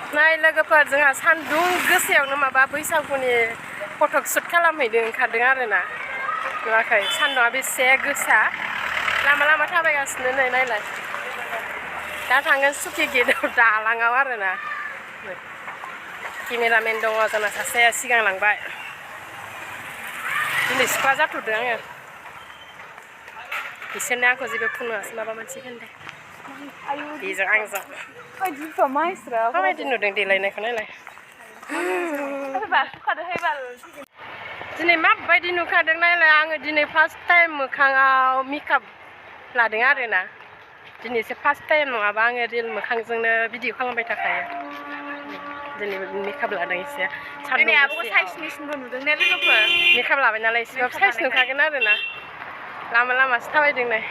नाय लोगोफोर जोंहा सान्दुं गोसायावनो माबा बैसागुनि फटक शुट खालामहैदों ओंखारदों आरोना नुवाखै सान्दुंआ बेसे गोसा लामा लामा थाबायगासिनो नै नायलाय दा थांगोन सुकि गेटआव दालाङाव आरोना केमेरामेन दङ जोंना सासे सिगां लांबाय दिनै सिख्ला जाथ'दों आङो बिसोरनो आंखौ जेबो बुङासै माबा मोनसे होनदों बेजों आंजों माबायदि नुदों देलायनायखौ नायलाय दिनै माबायदि नुखादों नायलाय आङो दिनै फार्स्ट टाइम मोखाङाव मेकआप लादों आरोना दिनैसो फार्स्ट टाइम नङाबा आङो रिल मोखांजोंनो भिडिअ खालामबाय थाखायो दिनै मेकआप लादों एसे सान्दुं साइसनिसिनबो नुदों ने लोगोफोर मेकआप लाबाय नालाय एसेबाबो साइस नुखागोन आरोना लामा लामासो थाबायदों नै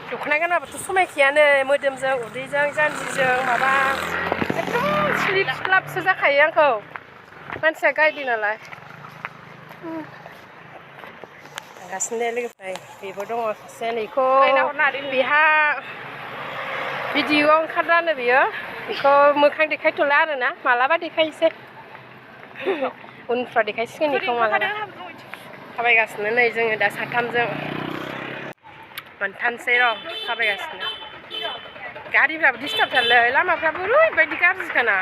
दख'ना गानाबाथ' समायखायानो मोदोमजों उदैजों जानजिजों माबा एकदम स्लिप स्लाबसो जाखायो आंखौ मानसिया गायदे नालाय थांगासिनो दे लोगोफोर बेबो दङ सासे नैखौ बेहा भिडिअ'आव ओंखारनानो बियो बेखौ मोखां देखायथ'ला आरोना मालाबा देखायसै उनफ्राव देखायसिगोन बेखौ मालाबा थाबायगासिनो नै जोङो दा साथामजों मोनथामसै र' थाबायगासिनो गारिफ्राबो डिस्टार्बथारलै लामाफ्राबो ओरैबायदि गाज्रिखाना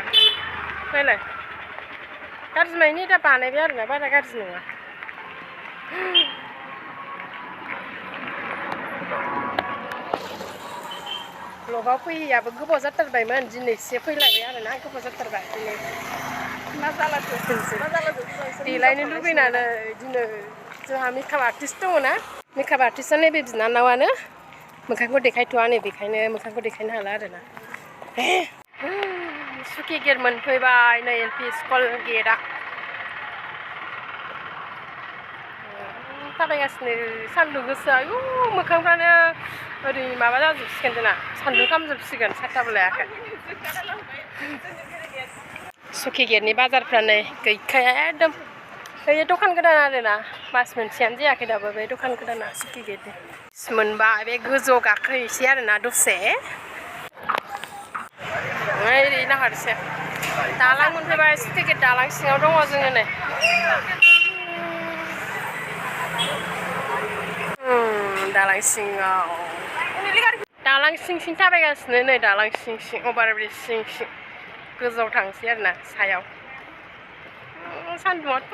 नायलाय गाज्रि माने दा बानायबाय आरोना बारा गाज्रि नङा ब्लगाव फैयैयाबो गोबाव जाथारबायमोन दिनैसो फैलायबाय आरोना गोबाव जाथारबाय दिनै मा जालाखो देलायनो लुगैनानै बिदिनो जोंहा मेकआप आर्टिस्ट दङ ना मेकआप आर्टिस्टआ नैबे बिनानावानो मोखांखौ देखायथ'वा नै बेखायनो मोखांखौ देखायनो हाला आरोना सुकि गेट मोनफैबाय नै एलपि स्कुल गेटआ थाबायगासिनो सान्दुं गोसा आयु मोखांफ्रानो ओरै माबा जाजोबसिगोन जोंना सान्दुं खामजोबसिगोन साथाबो लायाखै सुकि गेटनि बाजारफ्रा नै गैखाया एकदम बे दखान गोदान आरोना मास मोनसेयानो जायाखै दाबो बे दखान गोदाना सुकि गेटनि मोनबाय बे गोजौआव गाखोहैसै आरोना दसे ओरै नाहरसै दालां मोनफैबाय सुकि गेट दालां सिङाव दङ जोङो नै दालां सिङाव दालां सिं सिं थाबायगासिनो नै दालां सिं सिं अभारब्रिज सिं सिं गोजौआव थांसै आरोना सायाव सान्दुंआथ'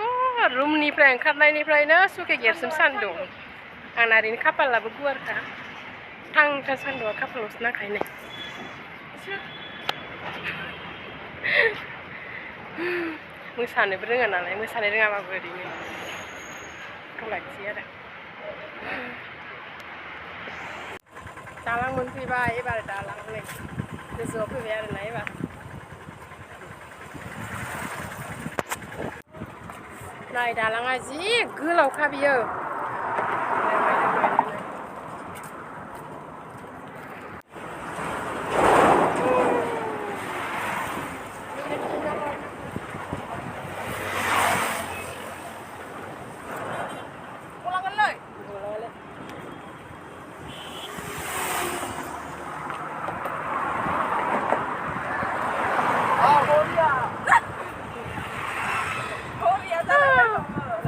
रुमनिफ्राय ओंखारनायनिफ्रायनो सुकि गेटसिम सान्दुं आंना ओरैनो खाफालाबो गुवारखा थां थां सान्दुंआ खाफालावसो नांखायो नै मोसानोबो रोङा नालाय मोसानो रोङाबाबो ओरैनो लाखियो आरो दालां मोनफैबाय एबार दालां नै गोजौआव फैबाय आरोना एबार नाय दालाङा जि गोलावखा बियो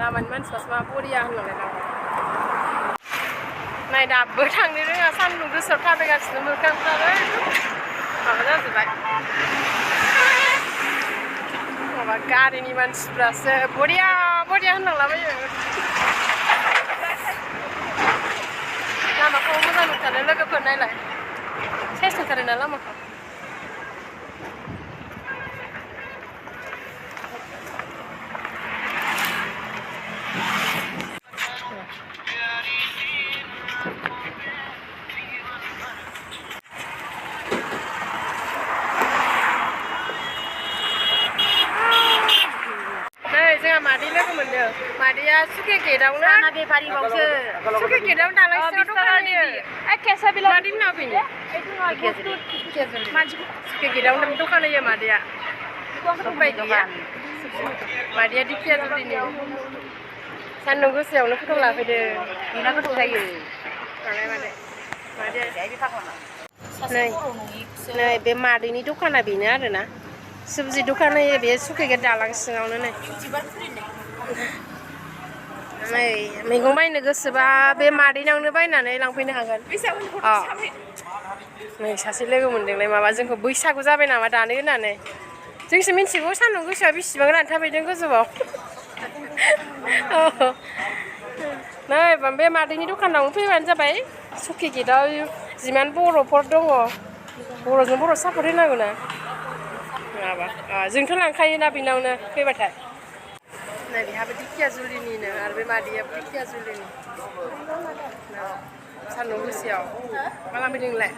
लामानि मानसिफ्रासो मा बरिया होनलांलाय लांबाय नाय दाबो थांनो रोङा सान्दुं गोसायाव थाबायगासिनो मोखांफ्राबो माबा जाजोब्बाय माबा गारिनि मानसिफ्रासो बरिया बरिया होनलांलाबायो लामाखौ मोजां नुथारो लोगोफोर नायलाय सेस नुथारो ना लामाखौ मादै लोगो मोनदों मादैया सुकि गेटआवनो बेफारिबावसो सुकि गेटआवनो दालां सिङाव दखान होयो मादै नाव फैनो सुकि गेटआवनो दखान होयो मादैया सबाय गैया मादैया दिखिया जुलिनि सान्दुं गोसायावनो फट' लाफैदों बेना गोथाव जायो नै बे मादैनि दखाना बेनो आरोना सबजि दखान होयो बे सुखैगोर दालां सिङावनो नै नै मैगं बायनो गोसोबा बे मादैनावनो बायनानै लांफैनो हागोन नै सासे लोगो मोनदोंलाय माबा जोंखौ बैसागु जाबाय नामा दानो होननानै जोंसो मिथिगौ सान्दुं गोसाया बेसेबां रानथाबहैदों गोजौआव नै बे मादैनि दखानावनो फैबानो जाबाय सुखि गेटआव जिमान बर'फोर दङ बर'जों बर' सापर्ट होनांगौ ना नङाबा जोंथ' लांखायोना बेनावनो फैबाथाय नै बेहाबो दिखिया जुलिनिनो आरो बे मादैयाबो दिखिया जुलिनि सान्दुं गोसायाव मा लांफैदों नोंलाय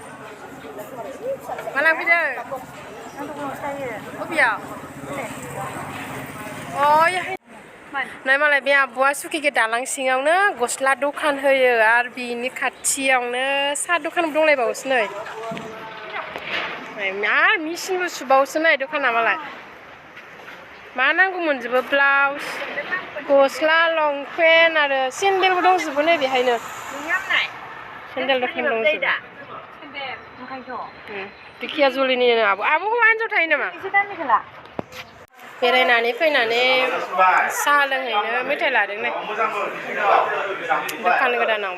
मा लांफैदों बबेयाव नै मालाय बे आब'आ सुखिगे दालां सिङावनो गस्ला दखान होयो आरो बिनि खाथियावनो साहा दखान दंलायबावोसो नै आरो मेचिनबो सुबावोसो नै दखाना मालाय मा नांगौ मोनजोबो ब्लाउस गस्ला लंपेन्ट आरो सेन्देलबो दंजोबो नै बेहायनो सेन्देल दखान दंजोबो दिखिया जुलिनि आब' हौवा हिन्जाव थायो नामा बेरायनानै फैनानै साहा लोंहैनो मेथाइ लादों नै दखान गोदानाव